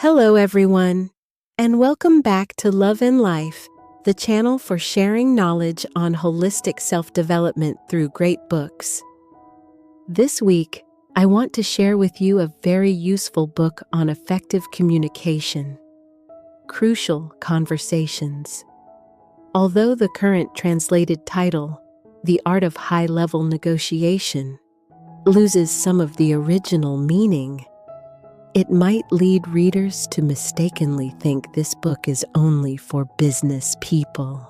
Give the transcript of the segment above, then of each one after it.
Hello, everyone, and welcome back to Love and Life, the channel for sharing knowledge on holistic self-development through great books. This week, I want to share with you a very useful book on effective communication, Crucial Conversations. Although the current translated title, The Art of High-Level Negotiation, loses some of the original meaning, it might lead readers to mistakenly think this book is only for business people.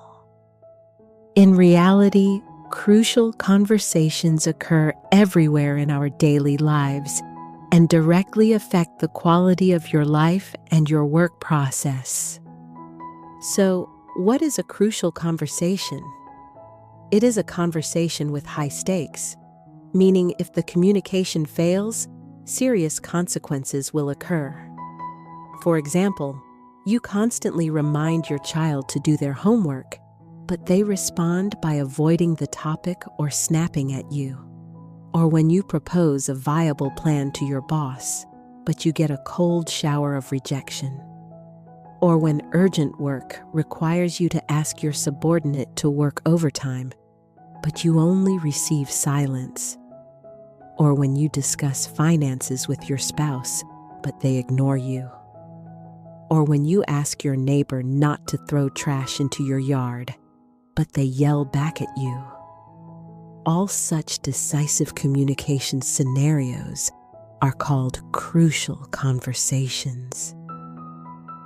In reality, crucial conversations occur everywhere in our daily lives and directly affect the quality of your life and your work process. So, what is a crucial conversation? It is a conversation with high stakes, meaning if the communication fails, serious consequences will occur. For example, you constantly remind your child to do their homework, but they respond by avoiding the topic or snapping at you. Or when you propose a viable plan to your boss, but you get a cold shower of rejection. Or when urgent work requires you to ask your subordinate to work overtime, but you only receive silence. Or when you discuss finances with your spouse, but they ignore you. Or when you ask your neighbor not to throw trash into your yard, but they yell back at you. All such decisive communication scenarios are called crucial conversations.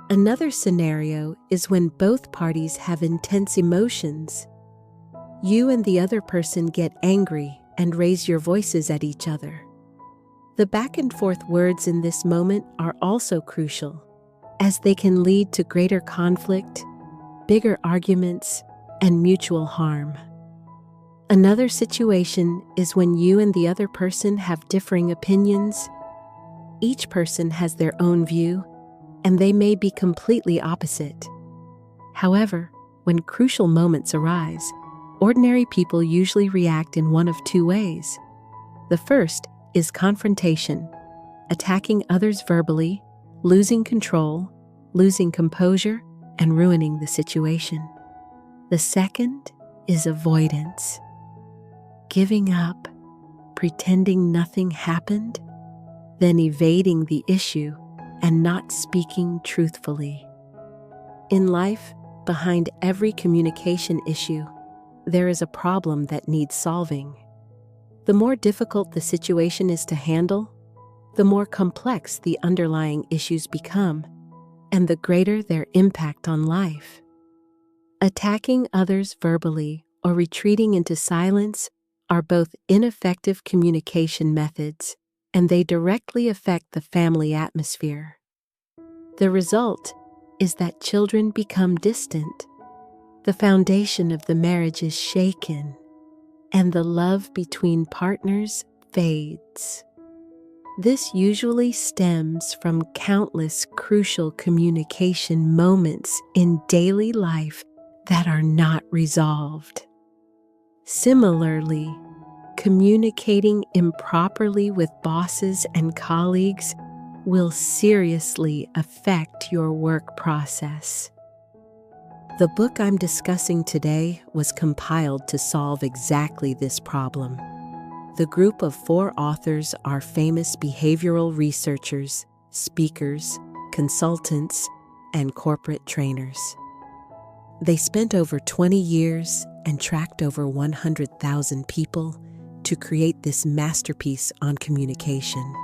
Another scenario is when both parties have intense emotions. You and the other person get angry and raise your voices at each other. The back and forth words in this moment are also crucial, as they can lead to greater conflict, bigger arguments, and mutual harm. Another situation is when you and the other person have differing opinions. Each person has their own view, and they may be completely opposite. However, when crucial moments arise, ordinary people usually react in one of two ways. The first is confrontation, attacking others verbally, losing control, losing composure, and ruining the situation. The second is avoidance, giving up, pretending nothing happened, then evading the issue and not speaking truthfully. In life, behind every communication issue, there is a problem that needs solving. The more difficult the situation is to handle, the more complex the underlying issues become, and the greater their impact on life. Attacking others verbally or retreating into silence are both ineffective communication methods, and they directly affect the family atmosphere. The result is that children become distant. The foundation of the marriage is shaken, and the love between partners fades. This usually stems from countless crucial communication moments in daily life that are not resolved. Similarly, communicating improperly with bosses and colleagues will seriously affect your work process. The book I'm discussing today was compiled to solve exactly this problem. The group of 4 authors are famous behavioral researchers, speakers, consultants, and corporate trainers. They spent over 20 years and tracked over 100,000 people to create this masterpiece on communication.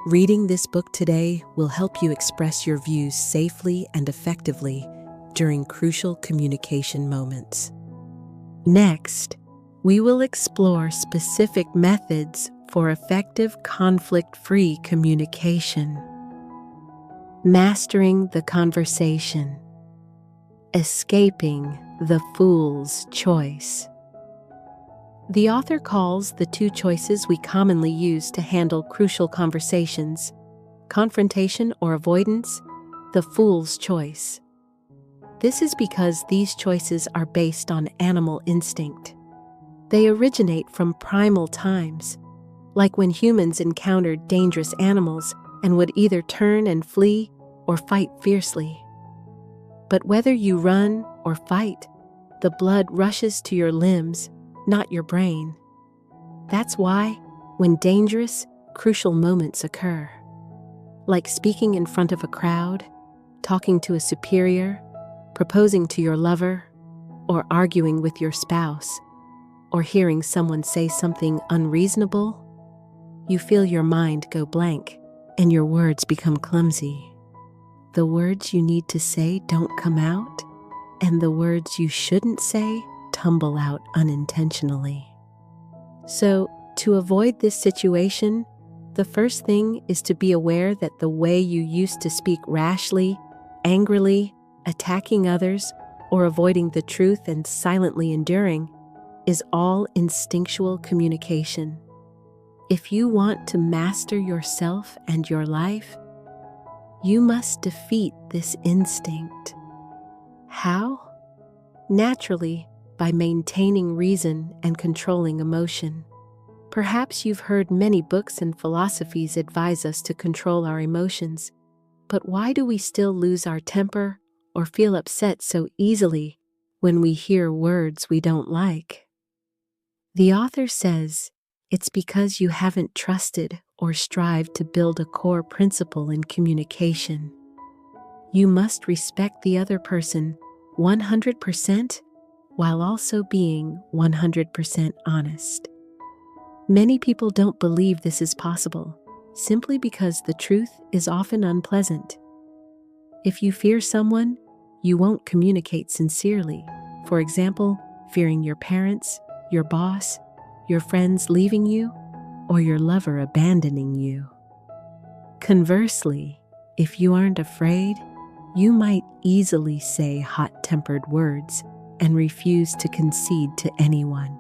Reading this book today will help you express your views safely and effectively during crucial communication moments. Next, we will explore specific methods for effective conflict-free communication. Mastering the conversation. Escaping the fool's choice. The author calls the 2 choices we commonly use to handle crucial conversations, confrontation or avoidance, the fool's choice. This is because these choices are based on animal instinct. They originate from primal times, like when humans encountered dangerous animals and would either turn and flee or fight fiercely. But whether you run or fight, the blood rushes to your limbs, not your brain. That's why, when dangerous, crucial moments occur, like speaking in front of a crowd, talking to a superior, proposing to your lover, or arguing with your spouse, or hearing someone say something unreasonable, you feel your mind go blank and your words become clumsy. The words you need to say don't come out, and the words you shouldn't say tumble out unintentionally. So, to avoid this situation, the first thing is to be aware that the way you used to speak rashly, angrily, attacking others, or avoiding the truth and silently enduring is all instinctual communication. If you want to master yourself and your life, you must defeat this instinct. How? Naturally, by maintaining reason and controlling emotion. Perhaps you've heard many books and philosophies advise us to control our emotions, but why do we still lose our temper or feel upset so easily when we hear words we don't like? The author says it's because you haven't trusted or strived to build a core principle in communication. You must respect the other person 100% while also being 100% honest. Many people don't believe this is possible, simply because the truth is often unpleasant. If you fear someone, you won't communicate sincerely. For example, fearing your parents, your boss, your friends leaving you, or your lover abandoning you. Conversely, if you aren't afraid, you might easily say hot-tempered words and refuse to concede to anyone.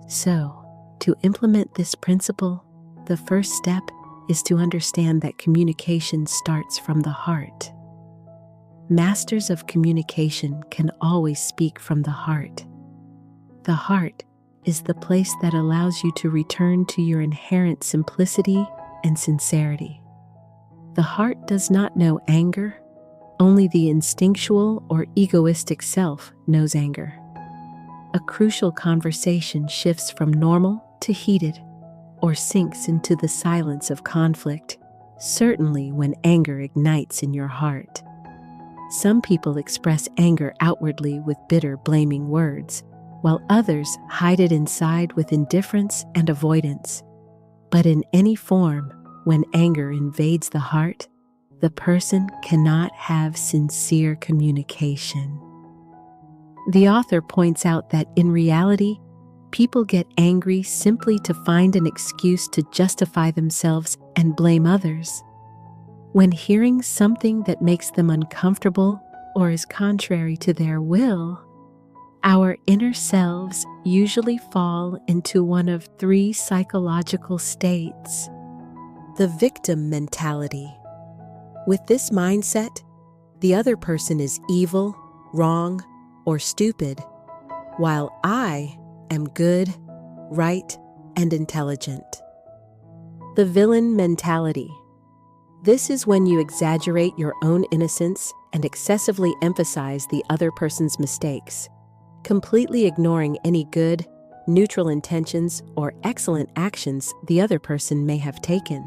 So, to implement this principle, the first step is to understand that communication starts from the heart. Masters of communication can always speak from the heart. The heart is the place that allows you to return to your inherent simplicity and sincerity. The heart does not know anger, only the instinctual or egoistic self knows anger. A crucial conversation shifts from normal to heated, or sinks into the silence of conflict, certainly when anger ignites in your heart. Some people express anger outwardly with bitter, blaming words, while others hide it inside with indifference and avoidance. But in any form, when anger invades the heart, the person cannot have sincere communication. The author points out that in reality, people get angry simply to find an excuse to justify themselves and blame others. When hearing something that makes them uncomfortable or is contrary to their will, our inner selves usually fall into one of three psychological states. The victim mentality. With this mindset, the other person is evil, wrong, or stupid, while I am good, right, and intelligent. The villain mentality. This is when you exaggerate your own innocence and excessively emphasize the other person's mistakes, completely ignoring any good, neutral intentions or excellent actions the other person may have taken.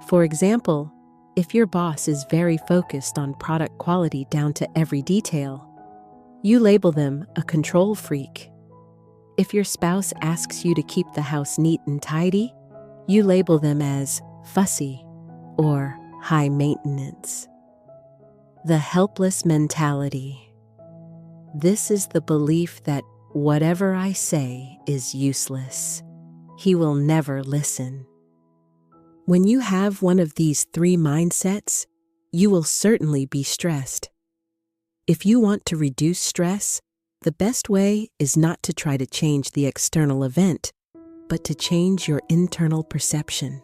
For example, if your boss is very focused on product quality down to every detail, you label them a control freak. If your spouse asks you to keep the house neat and tidy, you label them as fussy or high maintenance. The helpless mentality. This is the belief that whatever I say is useless. He will never listen. When you have one of these three mindsets, you will certainly be stressed. If you want to reduce stress, the best way is not to try to change the external event, but to change your internal perception.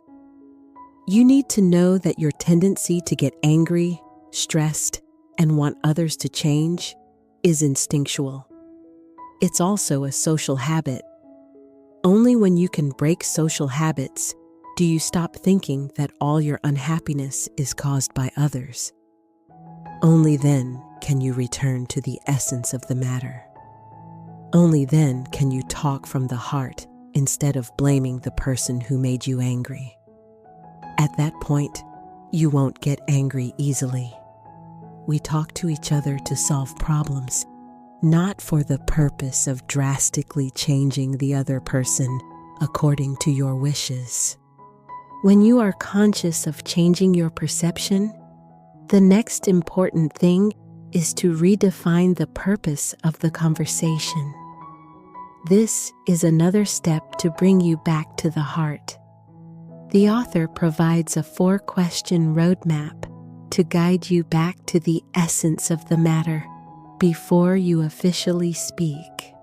You need to know that your tendency to get angry, stressed, and want others to change is instinctual. It's also a social habit. Only when you can break social habits Do you stop thinking that all your unhappiness is caused by others? Only then can you return to the essence of the matter. Only then can you talk from the heart instead of blaming the person who made you angry. At that point, you won't get angry easily. We talk to each other to solve problems, not for the purpose of drastically changing the other person according to your wishes. When you are conscious of changing your perception, the next important thing is to redefine the purpose of the conversation. This is another step to bring you back to the heart. The author provides a 4-question roadmap to guide you back to the essence of the matter before you officially speak.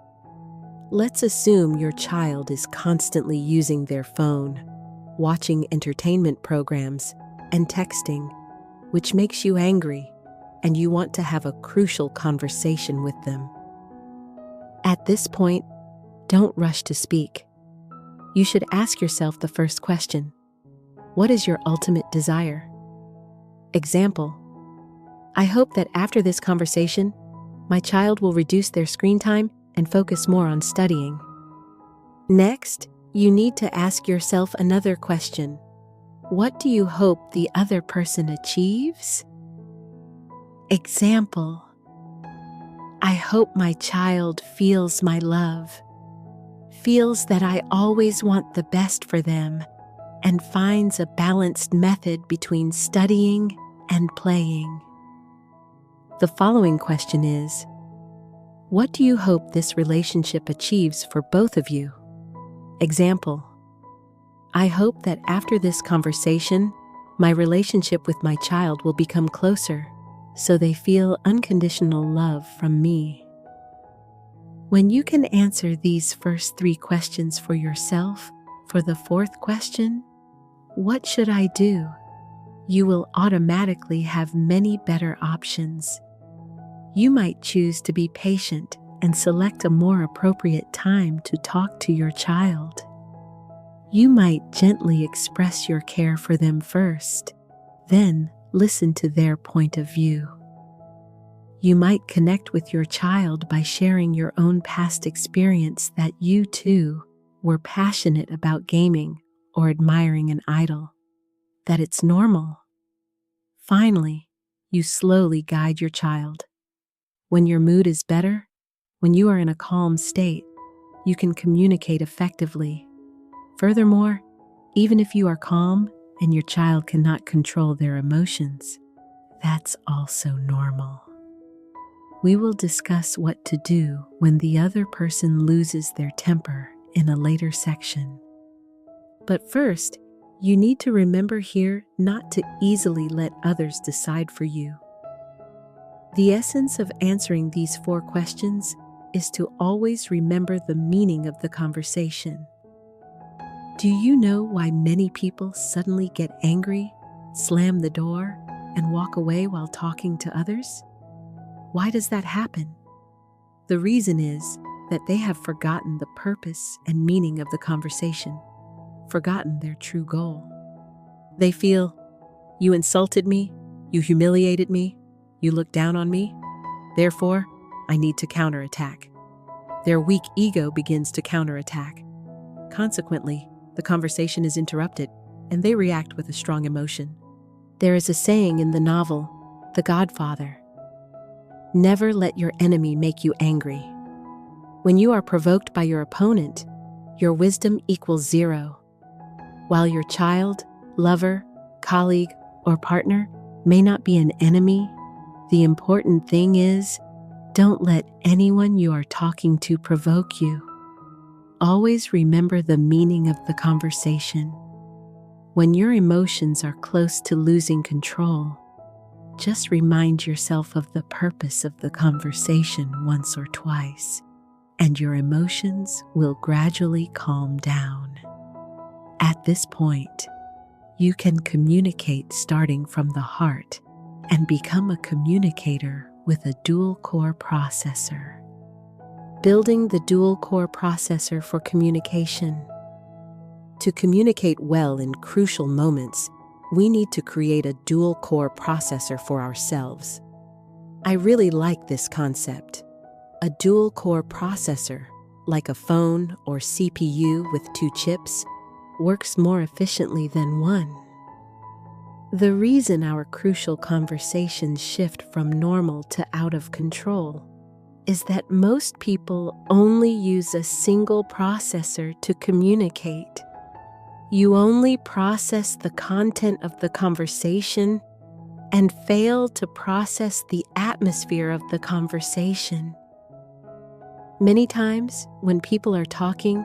Let's assume your child is constantly using their phone, watching entertainment programs, and texting, which makes you angry, and you want to have a crucial conversation with them. At this point, don't rush to speak. You should ask yourself the first question: what is your ultimate desire? Example: I hope that after this conversation, my child will reduce their screen time and focus more on studying. Next, you need to ask yourself another question: what do you hope the other person achieves? Example: I hope my child feels my love, feels that I always want the best for them, and finds a balanced method between studying and playing. The following question is: what do you hope this relationship achieves for both of you? Example: I hope that after this conversation, my relationship with my child will become closer, so they feel unconditional love from me. When you can answer these first 3 questions for yourself, for the 4th question, what should I do? You will automatically have many better options. You might choose to be patient and select a more appropriate time to talk to your child. You might gently express your care for them first, then listen to their point of view. You might connect with your child by sharing your own past experience that you too were passionate about gaming or admiring an idol, that it's normal. Finally, you slowly guide your child. When your mood is better, when you are in a calm state, you can communicate effectively. Furthermore, even if you are calm and your child cannot control their emotions, that's also normal. We will discuss what to do when the other person loses their temper in a later section. But first, you need to remember here not to easily let others decide for you. The essence of answering these 4 questions is to always remember the meaning of the conversation. Do you know why many people suddenly get angry, slam the door, and walk away while talking to others? Why does that happen? The reason is that they have forgotten the purpose and meaning of the conversation, forgotten their true goal. They feel, you insulted me, you humiliated me, you looked down on me, therefore, I need to counterattack. Their weak ego begins to counterattack. Consequently, the conversation is interrupted, and they react with a strong emotion. There is a saying in the novel, The Godfather: never let your enemy make you angry. When you are provoked by your opponent, your wisdom equals 0. While your child, lover, colleague, or partner may not be an enemy, the important thing is, don't let anyone you are talking to provoke you. Always remember the meaning of the conversation. When your emotions are close to losing control, just remind yourself of the purpose of the conversation once or twice, and your emotions will gradually calm down. At this point, you can communicate starting from the heart and become a communicator with a dual-core processor. Building the dual-core processor for communication. To communicate well in crucial moments, we need to create a dual-core processor for ourselves. I really like this concept. A dual-core processor, like a phone or CPU with 2 chips, works more efficiently than one. The reason our crucial conversations shift from normal to out of control is that most people only use a single processor to communicate. You only process the content of the conversation and fail to process the atmosphere of the conversation. Many times, when people are talking,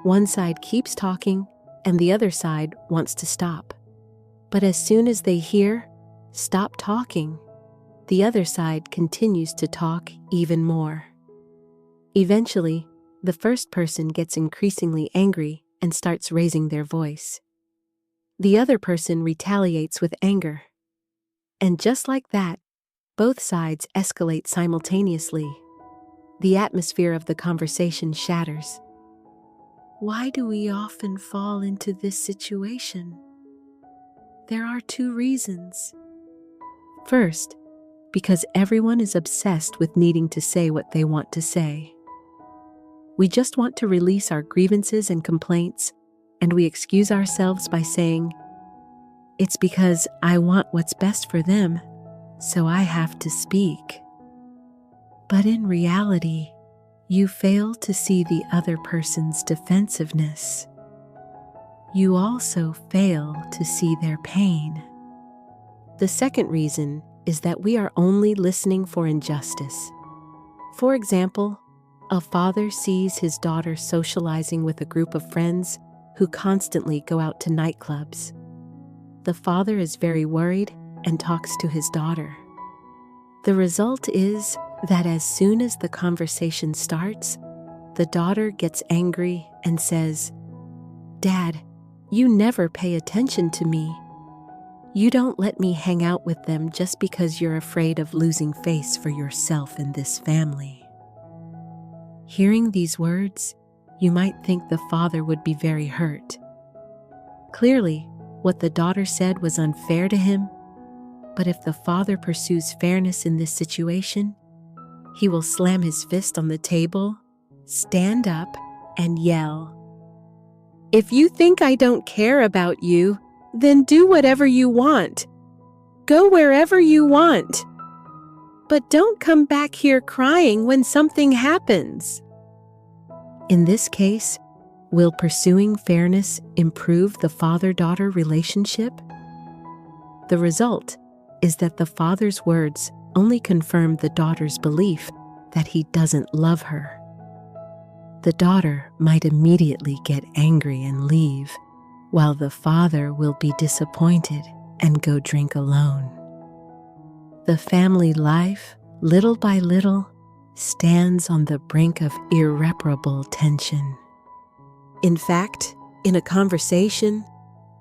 one side keeps talking and the other side wants to stop. But as soon as they hear, "Stop talking," the other side continues to talk even more. Eventually, the first person gets increasingly angry and starts raising their voice. The other person retaliates with anger. And just like that, both sides escalate simultaneously. The atmosphere of the conversation shatters. Why do we often fall into this situation? There are 2 reasons. First, because everyone is obsessed with needing to say what they want to say. We just want to release our grievances and complaints, and we excuse ourselves by saying, "It's because I want what's best for them, so I have to speak." But in reality, you fail to see the other person's defensiveness. You also fail to see their pain. The second reason is that we are only listening for injustice. For example, a father sees his daughter socializing with a group of friends who constantly go out to nightclubs. The father is very worried and talks to his daughter. The result is that as soon as the conversation starts, the daughter gets angry and says, "Dad, you never pay attention to me. You don't let me hang out with them just because you're afraid of losing face for yourself in this family." Hearing these words, you might think the father would be very hurt. Clearly, what the daughter said was unfair to him, but if the father pursues fairness in this situation, he will slam his fist on the table, stand up, and yell, "If you think I don't care about you, then do whatever you want. Go wherever you want. But don't come back here crying when something happens." In this case, will pursuing fairness improve the father-daughter relationship? The result is that the father's words only confirm the daughter's belief that he doesn't love her. The daughter might immediately get angry and leave, while the father will be disappointed and go drink alone. The family life, little by little, stands on the brink of irreparable tension. In fact, in a conversation,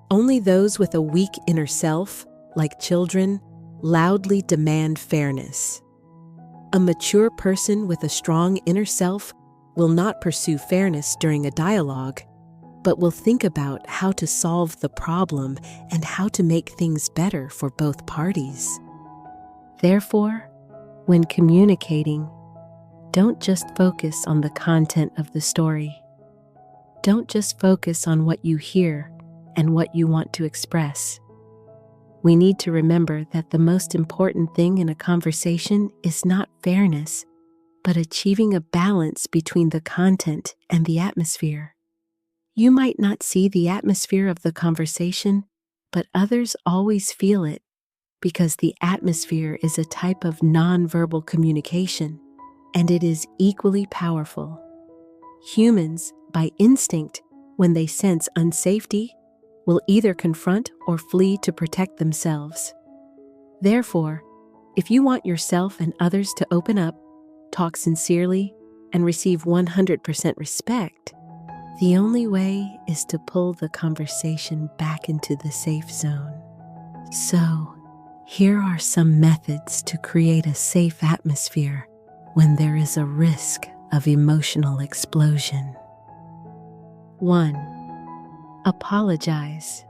only those with a weak inner self, like children, loudly demand fairness. A mature person with a strong inner self will not pursue fairness during a dialogue, but will think about how to solve the problem and how to make things better for both parties. Therefore, when communicating, don't just focus on the content of the story. Don't just focus on what you hear and what you want to express. We need to remember that the most important thing in a conversation is not fairness, but achieving a balance between the content and the atmosphere. You might not see the atmosphere of the conversation, but others always feel it, because the atmosphere is a type of nonverbal communication, and it is equally powerful. Humans, by instinct, when they sense unsafety, will either confront or flee to protect themselves. Therefore, if you want yourself and others to open up, talk sincerely, and receive 100% respect, the only way is to pull the conversation back into the safe zone. So, here are some methods to create a safe atmosphere when there is a risk of emotional explosion. 1. Apologize.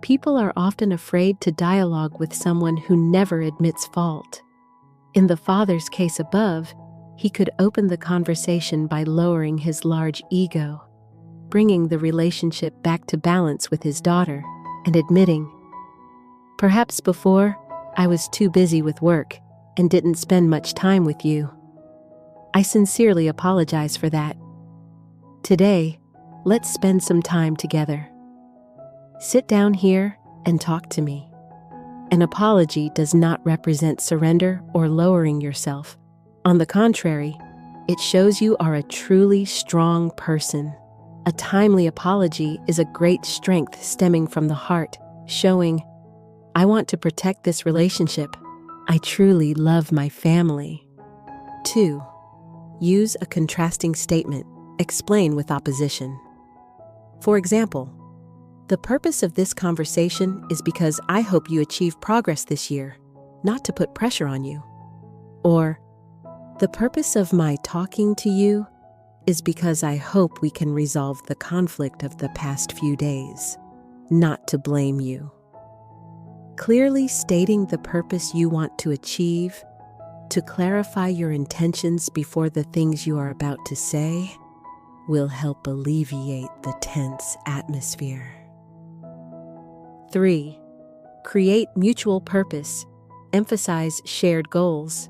People are often afraid to dialogue with someone who never admits fault. In the father's case above, he could open the conversation by lowering his large ego, bringing the relationship back to balance with his daughter, and admitting, "Perhaps before, I was too busy with work and didn't spend much time with you. I sincerely apologize for that. Today, let's spend some time together. Sit down here and talk to me." An apology does not represent surrender or lowering yourself. On the contrary, it shows you are a truly strong person. A timely apology is a great strength stemming from the heart, showing, "I want to protect this relationship. I truly love my family." 2. Use a contrasting statement. Explain with opposition. For example, "The purpose of this conversation is because I hope you achieve progress this year, not to put pressure on you." Or, "The purpose of my talking to you is because I hope we can resolve the conflict of the past few days, not to blame you." Clearly stating the purpose you want to achieve, to clarify your intentions before the things you are about to say, will help alleviate the tense atmosphere. 3. Create mutual purpose. Emphasize shared goals.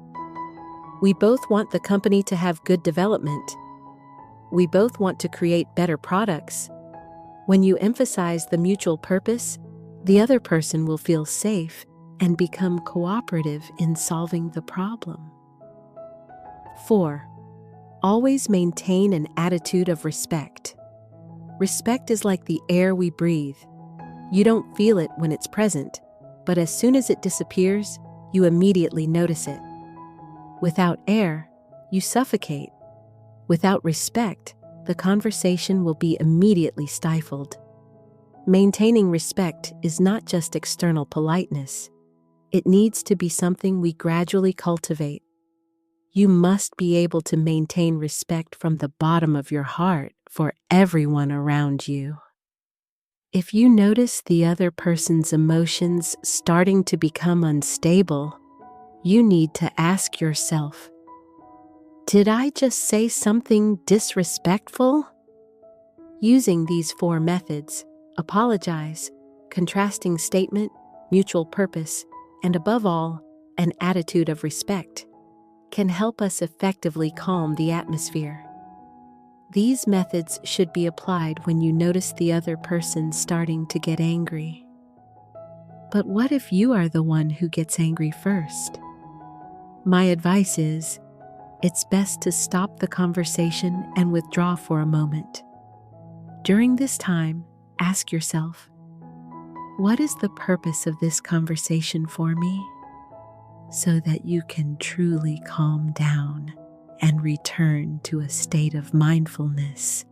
We both want the company to have good development. We both want to create better products. When you emphasize the mutual purpose, the other person will feel safe and become cooperative in solving the problem. 4. Always maintain an attitude of respect. Respect is like the air we breathe. You don't feel it when it's present, but as soon as it disappears, you immediately notice it. Without air, you suffocate. Without respect, the conversation will be immediately stifled. Maintaining respect is not just external politeness. It needs to be something we gradually cultivate. You must be able to maintain respect from the bottom of your heart for everyone around you. If you notice the other person's emotions starting to become unstable, you need to ask yourself, "Did I just say something disrespectful?" Using these 4 methods, apologize, contrasting statement, mutual purpose, and above all, an attitude of respect, can help us effectively calm the atmosphere. These methods should be applied when you notice the other person starting to get angry. But what if you are the one who gets angry first? My advice is, it's best to stop the conversation and withdraw for a moment. During this time, ask yourself, what is the purpose of this conversation for me? So that you can truly calm down and return to a state of mindfulness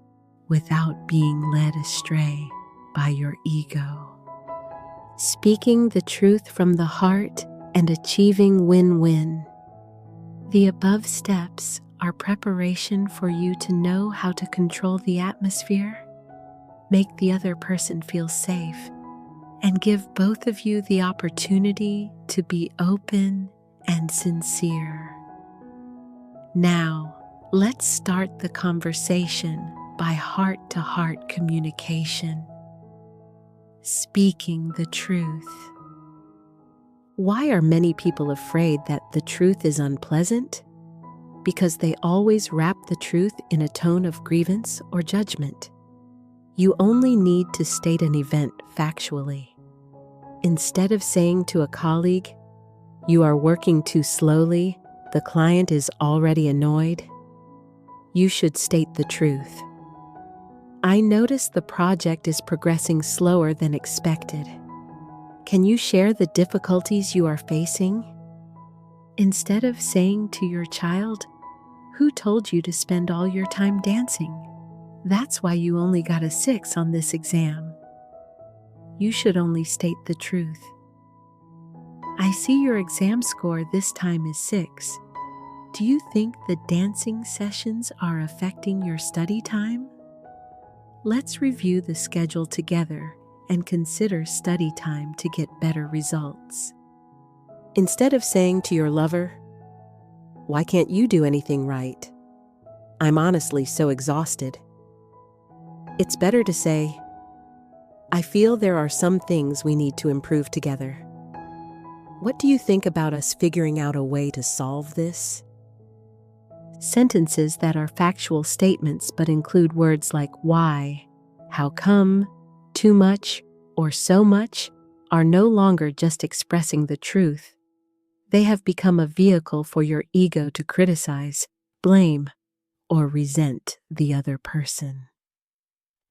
without being led astray by your ego. Speaking the truth from the heart and achieving win-win. The above steps are preparation for you to know how to control the atmosphere, make the other person feel safe, and give both of you the opportunity to be open and sincere. Now, let's start the conversation by heart-to-heart communication. Speaking the truth. Why are many people afraid that the truth is unpleasant? Because they always wrap the truth in a tone of grievance or judgment. You only need to state an event factually. Instead of saying to a colleague, "You are working too slowly, the client is already annoyed," you should state the truth. "I notice the project is progressing slower than expected. Can you share the difficulties you are facing?" Instead of saying to your child, "Who told you to spend all your time dancing? That's why you only got a 6 on this exam," you should only state the truth. "I see your exam score this time is 6. Do you think the dancing sessions are affecting your study time?" Let's review the schedule together and consider study time to get better results. Instead of saying to your lover, "Why can't you do anything right? I'm honestly so exhausted," it's better to say, "I feel there are some things we need to improve together. What do you think about us figuring out a way to solve this?" Sentences that are factual statements but include words like why, how come, too much, or so much are no longer just expressing the truth. They have become a vehicle for your ego to criticize, blame, or resent the other person.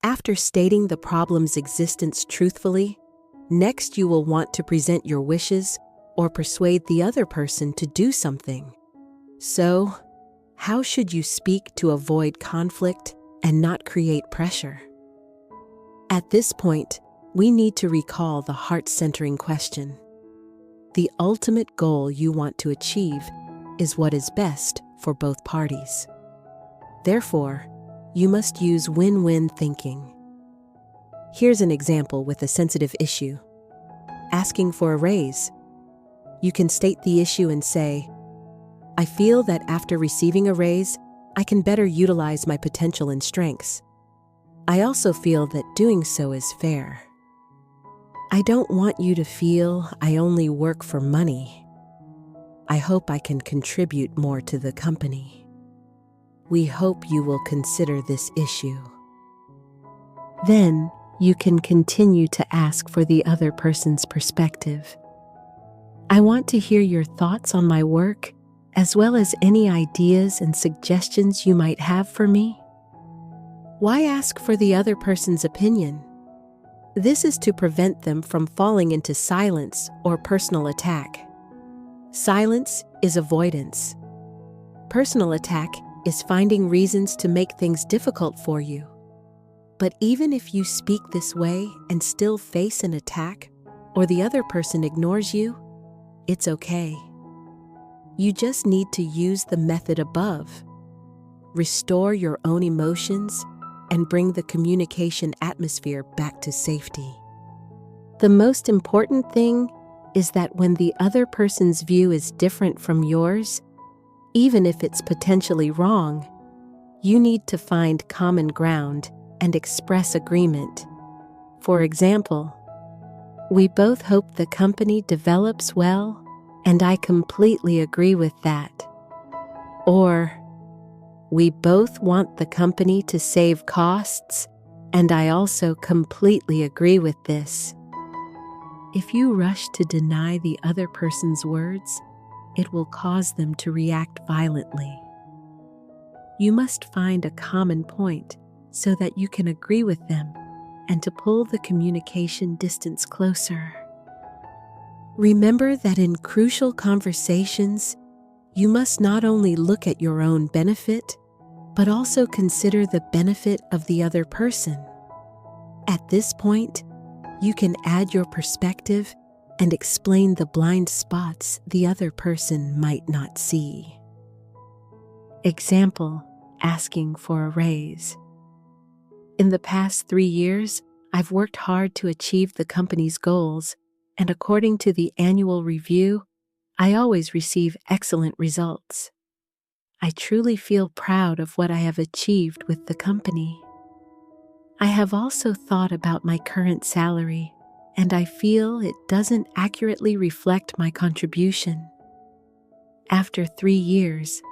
After stating the problem's existence truthfully, next you will want to present your wishes or persuade the other person to do something. So, how should you speak to avoid conflict and not create pressure? At this point, we need to recall the heart-centering question. The ultimate goal you want to achieve is what is best for both parties. Therefore, you must use win-win thinking. Here's an example with a sensitive issue. Asking for a raise. You can state the issue and say, "I feel that after receiving a raise, I can better utilize my potential and strengths. I also feel that doing so is fair. I don't want you to feel I only work for money. I hope I can contribute more to the company. We hope you will consider this issue." Then, you can continue to ask for the other person's perspective. "I want to hear your thoughts on my work, as well as any ideas and suggestions you might have for me." Why ask for the other person's opinion? This is to prevent them from falling into silence or personal attack. Silence is avoidance. Personal attack is finding reasons to make things difficult for you. But even if you speak this way and still face an attack, or the other person ignores you, it's okay. You just need to use the method above. Restore your own emotions and bring the communication atmosphere back to safety. The most important thing is that when the other person's view is different from yours, even if it's potentially wrong, you need to find common ground and express agreement. For example, "We both hope the company develops well, and I completely agree with that." Or, "We both want the company to save costs, and I also completely agree with this." If you rush to deny the other person's words, it will cause them to react violently. You must find a common point so that you can agree with them and to pull the communication distance closer. Remember that in crucial conversations, you must not only look at your own benefit, but also consider the benefit of the other person. At this point, you can add your perspective and explain the blind spots the other person might not see. Example, asking for a raise. "In the past 3 years, I've worked hard to achieve the company's goals, and according to the annual review, I always receive excellent results. I truly feel proud of what I have achieved with the company. I have also thought about my current salary, and I feel it doesn't accurately reflect my contribution. After 3 years,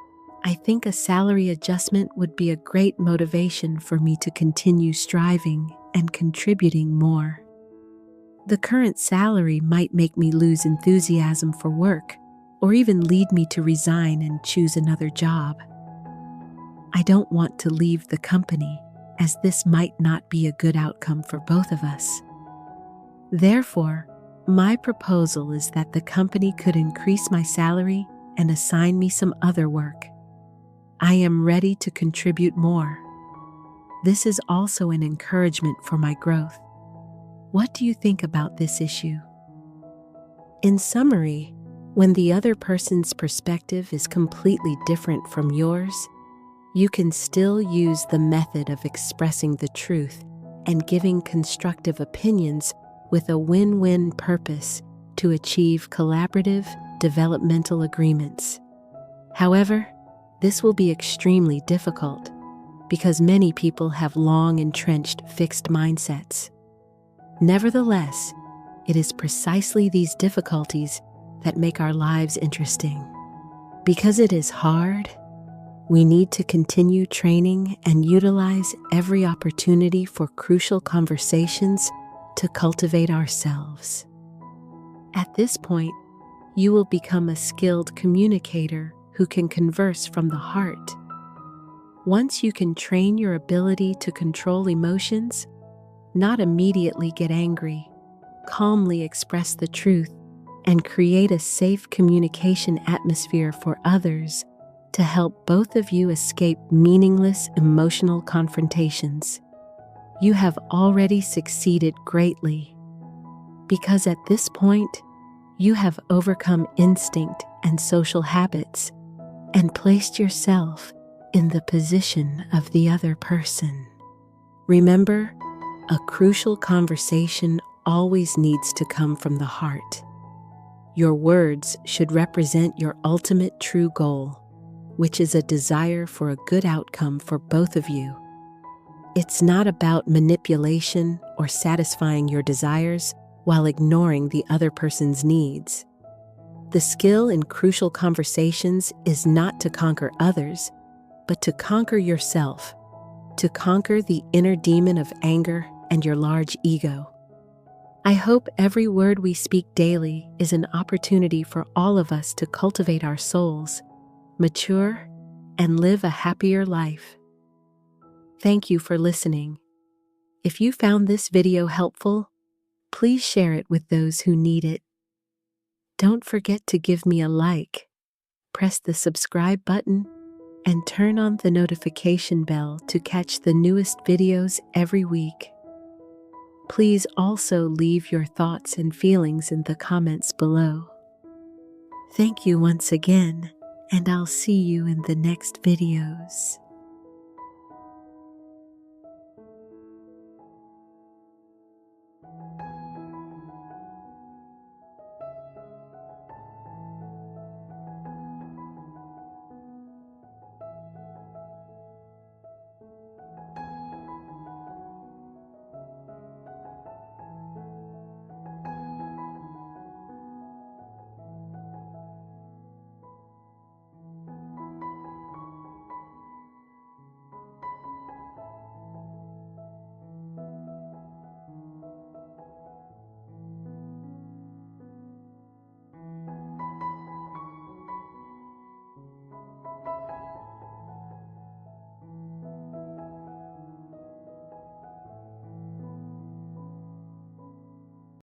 I think a salary adjustment would be a great motivation for me to continue striving and contributing more. The current salary might make me lose enthusiasm for work, or even lead me to resign and choose another job. I don't want to leave the company, as this might not be a good outcome for both of us. Therefore, my proposal is that the company could increase my salary and assign me some other work. I am ready to contribute more. This is also an encouragement for my growth. What do you think about this issue?" In summary, when the other person's perspective is completely different from yours, you can still use the method of expressing the truth and giving constructive opinions with a win-win purpose to achieve collaborative, developmental agreements. However, this will be extremely difficult because many people have long entrenched fixed mindsets. Nevertheless, it is precisely these difficulties that make our lives interesting. Because it is hard, we need to continue training and utilize every opportunity for crucial conversations to cultivate ourselves. At this point, you will become a skilled communicator who can converse from the heart. Once you can train your ability to control emotions, not immediately get angry, calmly express the truth, and create a safe communication atmosphere for others to help both of you escape meaningless emotional confrontations, you have already succeeded greatly. Because at this point, you have overcome instinct and social habits and placed yourself in the position of the other person. Remember, a crucial conversation always needs to come from the heart. Your words should represent your ultimate true goal, which is a desire for a good outcome for both of you. It's not about manipulation or satisfying your desires while ignoring the other person's needs. The skill in crucial conversations is not to conquer others, but to conquer yourself, to conquer the inner demon of anger and your large ego. I hope every word we speak daily is an opportunity for all of us to cultivate our souls, mature, and live a happier life. Thank you for listening. If you found this video helpful, please share it with those who need it. Don't forget to give me a like, press the subscribe button, and turn on the notification bell to catch the newest videos every week. Please also leave your thoughts and feelings in the comments below. Thank you once again, and I'll see you in the next videos.